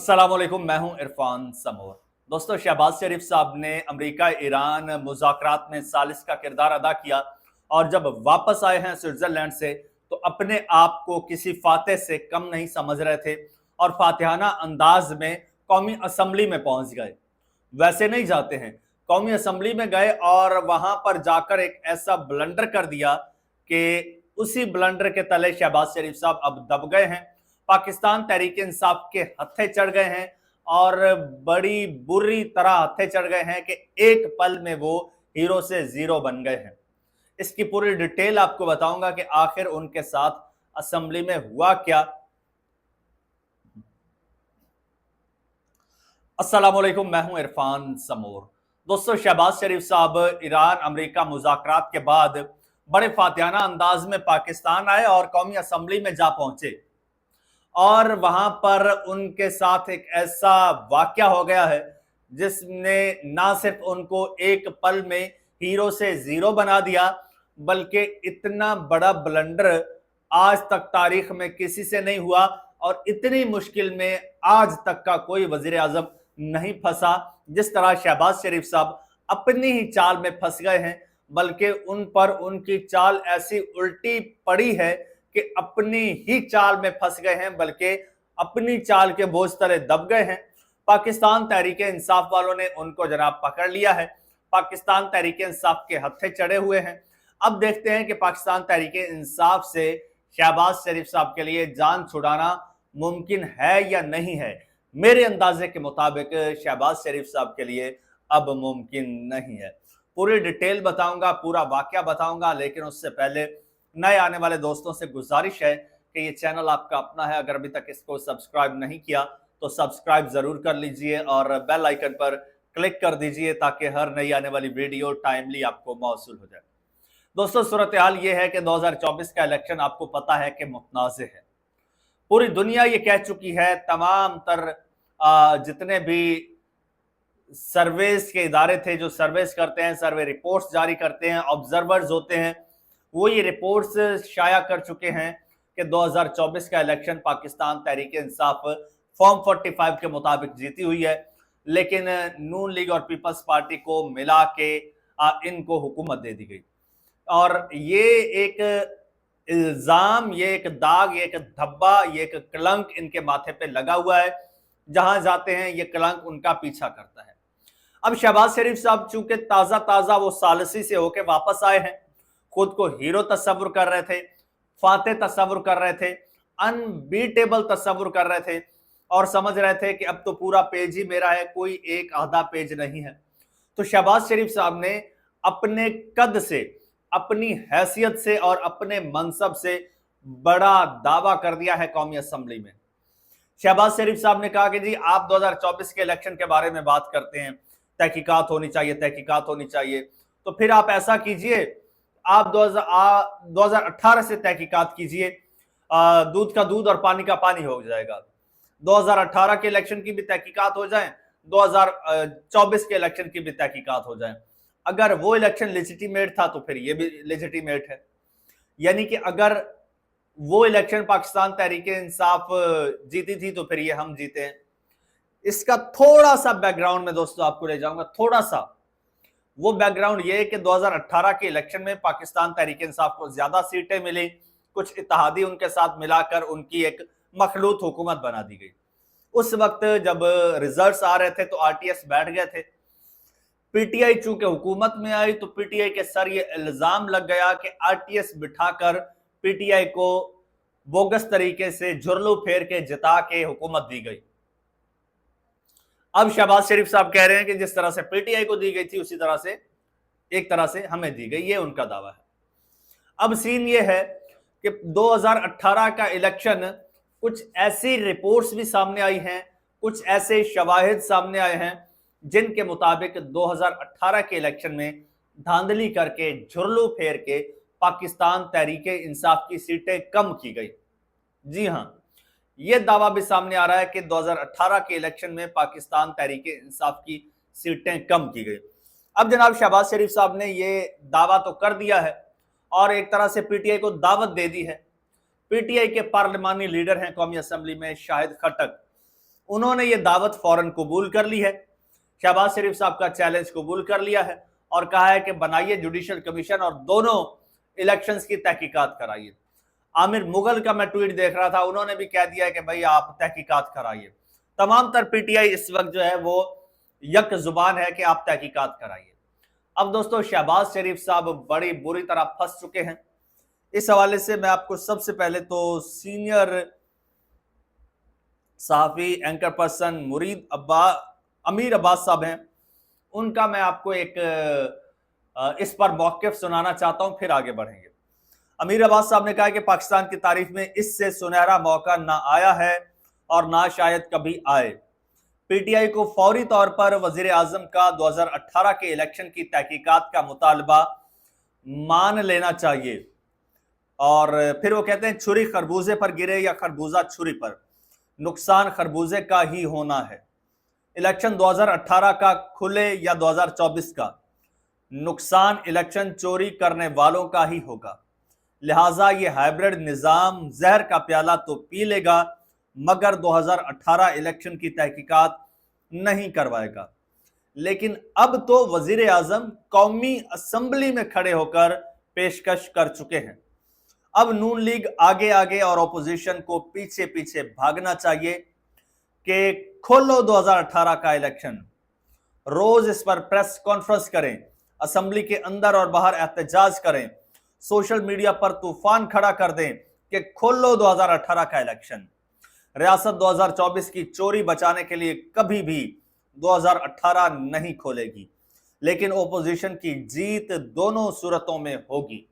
अस्सलाम वालेकुम, मैं हूं इरफान समोर। दोस्तों, शहबाज शरीफ साहब ने अमेरिका ईरान मुज़ाकरात में सालिस का किरदार अदा किया और जब वापस आए हैं स्विट्जरलैंड से तो अपने आप को किसी फातेह से कम नहीं समझ रहे थे और फातिहाना अंदाज में कौमी असम्बली में पहुंच गए। वैसे नहीं जाते हैं, कौमी असम्बली में गए और वहां पर जाकर एक ऐसा ब्लंडर कर दिया कि उसी ब्लंडर के तले शहबाज शरीफ साहब अब दब गए हैं। पाकिस्तान तहरीक इंसाफ के हत्थे चढ़ गए हैं और बड़ी बुरी तरह हत्थे चढ़ गए हैं कि एक पल में वो हीरो से जीरो बन गए हैं। इसकी पूरी डिटेल आपको बताऊंगा कि आखिर उनके साथ असेंबली में हुआ क्या। अस्सलाम वालेकुम, मैं हूं इरफान समोर। दोस्तों, शहबाज शरीफ साहब ईरान अमेरिका मुज़ाकरात के बाद बड़े फातिहाना अंदाज में पाकिस्तान आए और कौमी असम्बली में जा पहुंचे और वहां पर उनके साथ एक ऐसा वाकया हो गया है जिसने ना सिर्फ उनको एक पल में हीरो से जीरो बना दिया, बल्कि इतना बड़ा ब्लंडर आज तक तारीख में किसी से नहीं हुआ और इतनी मुश्किल में आज तक का कोई वजीर आजम नहीं फंसा जिस तरह शहबाज शरीफ साहब अपनी ही चाल में फंस गए हैं। बल्कि उन पर उनकी चाल ऐसी उल्टी पड़ी है कि अपनी ही चाल में फंस गए हैं, बल्कि अपनी चाल के बोझ तले दब गए हैं। पाकिस्तान तहरीक इंसाफ वालों ने उनको जनाब पकड़ लिया है। पाकिस्तान तहरीक इंसाफ के हत्थे चढ़े हुए हैं। अब देखते हैं कि पाकिस्तान तहरीक इंसाफ से शहबाज शरीफ साहब के लिए जान छुड़ाना मुमकिन है या नहीं है। मेरे अंदाजे के मुताबिक शहबाज शरीफ साहब के लिए अब मुमकिन नहीं है। पूरी डिटेल बताऊंगा, पूरा वाकया बताऊंगा, लेकिन उससे पहले नए आने वाले दोस्तों से गुजारिश है कि ये चैनल आपका अपना है, अगर अभी तक इसको सब्सक्राइब नहीं किया तो सब्सक्राइब जरूर कर लीजिए और बेल आइकन पर क्लिक कर दीजिए ताकि हर नई आने वाली वीडियो टाइमली आपको मौसूल हो जाए। दोस्तों, सूरत हाल ये है कि 2024 का इलेक्शन आपको पता है कि मुतनाज़ है। पूरी दुनिया ये कह चुकी है, तमाम तर जितने भी सर्वेस के इदारे थे जो सर्वेस करते हैं, सर्वे रिपोर्ट्स जारी करते हैं, ऑब्जर्वर्स होते हैं, वो ये रिपोर्ट्स शाया कर चुके हैं कि 2024 का इलेक्शन पाकिस्तान तहरीक इंसाफ फॉर्म 45 के मुताबिक जीती हुई है, लेकिन नून लीग और पीपल्स पार्टी को मिला के इनको हुकूमत दे दी गई। और ये एक इल्जाम, ये एक दाग, ये एक धब्बा, ये एक कलंक इनके माथे पे लगा हुआ है। जहां जाते हैं ये कलंक उनका पीछा करता है। अब शहबाज शरीफ साहब चूंकि ताजा ताजा वो सालसी से होके वापस आए हैं, खुद को हीरो तस्वुर कर रहे थे, फातेह तस्वुर कर रहे थे, अनबीटेबल तस्वुर कर रहे थे और समझ रहे थे कि अब तो पूरा पेज ही मेरा है, कोई एक आधा पेज नहीं है। तो शहबाज शरीफ साहब ने अपने कद से, अपनी हैसियत से और अपने मनसब से बड़ा दावा कर दिया है कौमी असम्बली में। शहबाज शरीफ साहब ने कहा कि जी आप 2024 के इलेक्शन के बारे में बात करते हैं, तहकीकात होनी चाहिए, तहकीकात होनी चाहिए, तो फिर आप ऐसा कीजिए, आप 2018 से तहकीकात कीजिए, दूध का दूध और पानी का पानी हो जाएगा। 2018 के इलेक्शन की भी तहकीकात हो जाए, 2024 के इलेक्शन की भी तहकीकात हो जाए। अगर वो इलेक्शन लेजिटिमेट था तो फिर ये भी लेजिटिमेट है। यानी कि अगर वो इलेक्शन पाकिस्तान तहरीक इंसाफ जीती थी तो फिर ये हम जीते हैं। इसका थोड़ा सा बैकग्राउंड में दोस्तों आपको ले जाऊंगा, थोड़ा सा। वो बैकग्राउंड ये है कि 2018 के इलेक्शन में पाकिस्तान तहरीक इंसाफ को ज्यादा सीटें मिली, कुछ इत्तेहादी उनके साथ मिलाकर उनकी एक मखलूत हुकूमत बना दी गई। उस वक्त जब रिजल्ट्स आ रहे थे तो आरटीएस बैठ गए थे। पीटीआई चूंकि हुकूमत में आई तो पीटीआई के सर ये इल्जाम लग गया कि आरटीएस बिठाकर पीटीआई को बोगस तरीके से झुरलू फेर के जिता के हुकूमत दी गई। अब शहबाज शरीफ साहब कह रहे हैं कि जिस तरह से पीटीआई को दी गई थी उसी तरह से एक तरह से हमें दी गई, ये उनका दावा है। अब सीन ये है कि 2018 का इलेक्शन, कुछ ऐसी रिपोर्ट्स भी सामने आई हैं, कुछ ऐसे शवाहिद सामने आए हैं जिनके मुताबिक 2018 के इलेक्शन में धांधली करके, झुरलू फेर के पाकिस्तान तहरीक इंसाफ की सीटें कम की गई। जी हां, यह दावा भी सामने आ रहा है कि 2018 के इलेक्शन में पाकिस्तान तहरीक इंसाफ की सीटें कम की गई। अब जनाब शहबाज शरीफ साहब ने यह दावा तो कर दिया है और एक तरह से पीटीआई को दावत दे दी है। पीटीआई के पार्लिमानी लीडर हैं कौमी असम्बली में शाहिद खट्टक, उन्होंने ये दावत फौरन कबूल कर ली है, शहबाज शरीफ साहब का चैलेंज कबूल कर लिया है और कहा है कि बनाइए जुडिशियल कमीशन और दोनों इलेक्शंस की तहकीकात कराइए। आमिर मुगल का मैं ट्वीट देख रहा था, उन्होंने भी कह दिया कि भाई आप तहकीकात कराइए। तमाम तर पीटीआई इस वक्त जो है वो यक जुबान है कि आप तहकीकात कराइए। अब दोस्तों शहबाज शरीफ साहब बड़ी बुरी तरह फंस चुके हैं। इस हवाले से मैं आपको सबसे पहले तो सीनियर सहाफी एंकर पर्सन अमीर अब्बास साहब हैं, उनका मैं आपको एक इस पर मौक़िफ़ सुनाना चाहता हूं, फिर आगे बढ़ेंगे। अमीर अब्बास साहब ने कहा कि पाकिस्तान की तारीफ में इससे सुनहरा मौका ना आया है और ना शायद कभी आए। पीटीआई को फौरी तौर पर वजीर आजम का 2018 के इलेक्शन की तहकीकात का मुतालबा मान लेना चाहिए। और फिर वो कहते हैं छुरी खरबूजे पर गिरे या खरबूजा छुरी पर, नुकसान खरबूजे का ही होना है। इलेक्शन 2018 का खुले या 2024 का, नुकसान इलेक्शन चोरी करने वालों का ही होगा। लिहाजा ये हाइब्रिड निजाम जहर का प्याला तो पी लेगा मगर 2018 इलेक्शन की तहकीकात नहीं करवाएगा। लेकिन अब तो वजीर आजम कौमी असम्बली में खड़े होकर पेशकश कर चुके हैं। अब नून लीग आगे आगे और अपोजिशन को पीछे पीछे भागना चाहिए कि खोलो 2018 का इलेक्शन, रोज इस पर प्रेस कॉन्फ्रेंस करें, असेंबली के अंदर और बाहर एहतजाज करें, सोशल मीडिया पर तूफान खड़ा कर दें कि खोलो 2018 का इलेक्शन। रियासत 2024 की चोरी बचाने के लिए कभी भी 2018 नहीं खोलेगी, लेकिन ओपोजिशन की जीत दोनों सूरतों में होगी।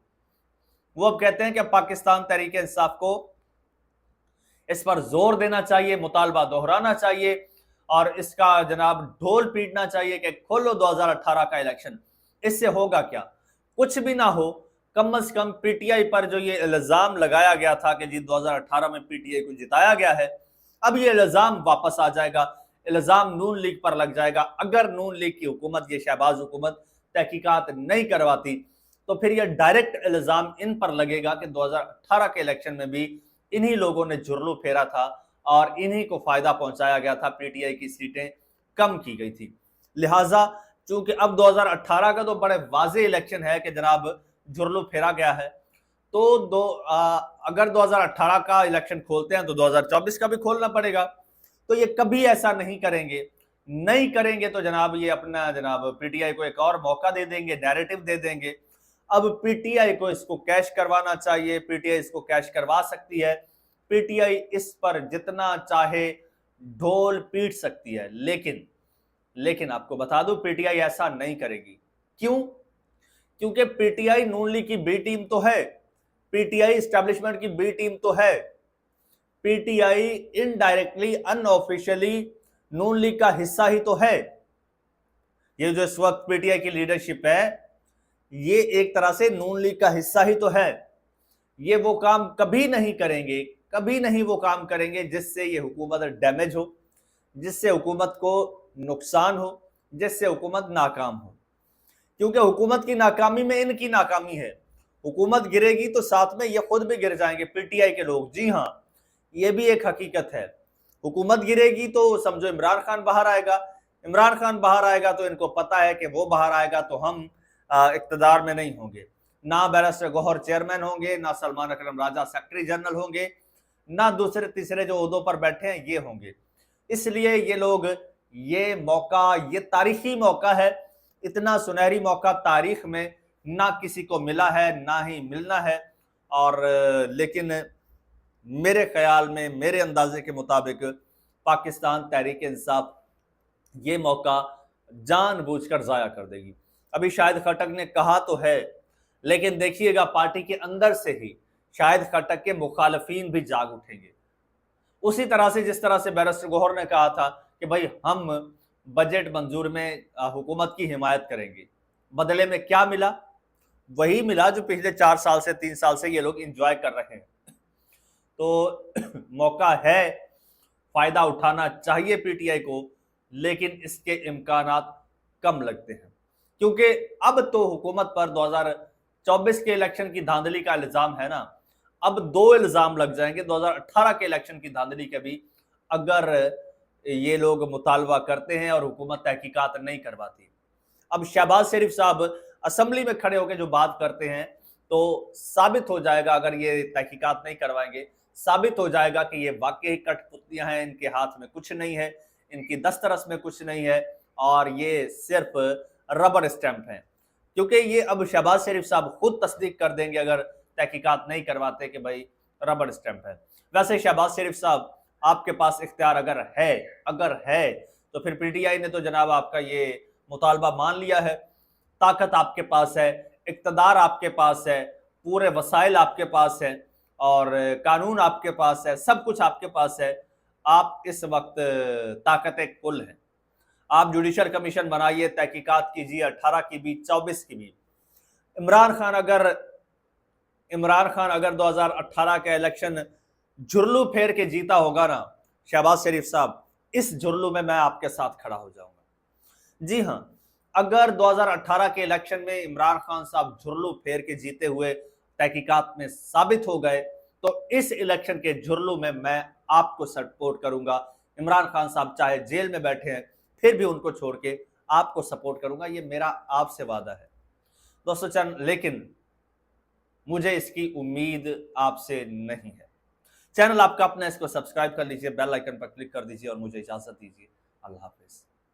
वो अब कहते हैं कि पाकिस्तान तहरीक इंसाफ को इस पर जोर देना चाहिए, मुतालबा दोहराना चाहिए और इसका जनाब ढोल पीटना चाहिए कि खोलो 2018 का इलेक्शन। इससे होगा क्या? कुछ भी ना हो, कम से कम पीटीआई पर जो ये इल्जाम लगाया गया था कि जी 2018 में पीटीआई को जिताया गया है, अब ये इल्जाम वापस आ जाएगा, इल्जाम नून लीग पर लग जाएगा। अगर नून लीग की हुकूमत, ये शहबाज हुकूमत तहकीकात नहीं करवाती तो फिर ये डायरेक्ट इल्जाम इन पर लगेगा कि 2018 के इलेक्शन में भी इन्हीं लोगों ने जुर्लू फेरा था और इन्हीं को फायदा पहुंचाया गया था, पीटीआई की सीटें कम की गई थी। लिहाजा चूंकि अब 2018 का तो बड़े वाज़ेह इलेक्शन है कि जनाब जुर्लू फेरा गया है, तो अगर 2018 का इलेक्शन खोलते हैं तो 2024 का भी खोलना पड़ेगा। तो ये कभी ऐसा नहीं करेंगे तो जनाब ये अपना जनाब पीटीआई को एक और मौका दे देंगे, नैरेटिव दे देंगे। अब पीटीआई को इसको कैश करवाना चाहिए, पीटीआई इसको कैश करवा सकती है, पीटीआई इस पर जितना चाहे ढोल पीट सकती है, लेकिन आपको बता दूं पीटीआई ऐसा नहीं करेगी। क्यों? क्योंकि पीटीआई नून लीग की बी टीम तो है, पीटीआई एस्टैब्लिशमेंट की बी टीम तो है, पीटीआई इनडायरेक्टली अनऑफिशियली नून लीग का हिस्सा ही तो है। ये जो इस वक्त पीटीआई की लीडरशिप है ये एक तरह से नून लीग का हिस्सा ही तो है। ये वो काम कभी नहीं वो काम करेंगे जिससे ये हुकूमत डैमेज हो, जिससे हुकूमत को नुकसान हो, जिससे हुकूमत नाकाम हो। क्योंकि हुकूमत की नाकामी में इनकी नाकामी है। हुकूमत गिरेगी तो साथ में ये खुद भी गिर जाएंगे, पीटीआई के लोग। जी हाँ, ये भी एक हकीकत है। हुकूमत गिरेगी तो समझो इमरान खान बाहर आएगा, इमरान खान बाहर आएगा तो इनको पता है कि वो बाहर आएगा तो हम इक्तदार में नहीं होंगे, ना बैरिस्टर गौहर चेयरमैन होंगे, ना सलमान अकरम राजा सेक्रेटरी जनरल होंगे, ना दूसरे तीसरे जो ओहदों पर बैठे हैं ये होंगे। इसलिए ये लोग ये मौका, ये तारीखी मौका है, इतना सुनहरी मौका तारीख में ना किसी को मिला है ना ही मिलना है। और लेकिन मेरे ख्याल में, मेरे अंदाजे के मुताबिक पाकिस्तान तहरीक इंसाफ ये मौका जानबूझकर जाया कर देगी। अभी शाहिद खट्टक ने कहा तो है, लेकिन देखिएगा पार्टी के अंदर से ही शाहिद खट्टक के मुखालफीन भी जाग उठेंगे। उसी तरह से जिस तरह से बैरिस्टर गौहर ने कहा था कि भाई हम बजट मंजूर में हुकूमत की हिमायत करेंगे, बदले में क्या मिला? वही मिला जो पिछले 4 साल से 3 साल से ये लोग एंजॉय कर रहे हैं। तो मौका है, फायदा उठाना चाहिए पीटीआई को, लेकिन इसके इम्कानात कम लगते हैं। क्योंकि अब तो हुकूमत पर 2024 के इलेक्शन की धांधली का इल्जाम है ना, अब 2 इल्जाम लग जाएंगे 2018 के इलेक्शन की धांधली के भी। अगर ये लोग मुतालबा करते हैं और हुकूमत तहकीकात नहीं करवाती। अब शहबाज शरीफ साहब असेंबली में खड़े होकर जो बात करते हैं, तो साबित हो जाएगा, अगर ये तहकीकात नहीं करवाएंगे, साबित हो जाएगा कि ये वाकई कठपुतलियां हैं, इनके हाथ में कुछ नहीं है, इनकी दस्तरस में कुछ नहीं है, और ये सिर्फ रबर स्टैंप है। क्योंकि ये अब शहबाज शरीफ साहब खुद तस्दीक कर देंगे अगर तहकीकात नहीं करवाते कि भाई रबर स्टैंप है। वैसे शहबाज शरीफ साहब, आपके पास इख्तियार अगर है तो फिर पीटीआई ने तो जनाब आपका ये मुतालबा मान लिया है। ताकत आपके पास है, इक़्तिदार आपके पास है, पूरे वसाइल आपके पास है, और कानून आपके पास है, सब कुछ आपके पास है। आप इस वक्त ताकत कुल हैं। आप जुडिशल कमीशन बनाइए, तहकीकात कीजिए, 18 की भी 24 की भी। इमरान खान अगर 2018 का इलेक्शन जुर्लू फेर के जीता होगा ना शहबाज शरीफ साहब, इस जुर्लू में मैं आपके साथ खड़ा हो जाऊंगा। जी हां, अगर 2018 के इलेक्शन में इमरान खान साहब जुर्लू फेर के जीते हुए तहकीकात में साबित हो गए, तो इस इलेक्शन के जुर्लू में मैं आपको सपोर्ट करूंगा। इमरान खान साहब चाहे जेल में बैठे हैं, फिर भी उनको छोड़ के आपको सपोर्ट करूंगा, ये मेरा आपसे वादा है दोस्तों। लेकिन मुझे इसकी उम्मीद आपसे नहीं है। चैनल आपका अपना, इसको सब्सक्राइब कर लीजिए, बेल आइकन पर क्लिक कर दीजिए और मुझे इजाजत दीजिए। अल्लाह हाफिज।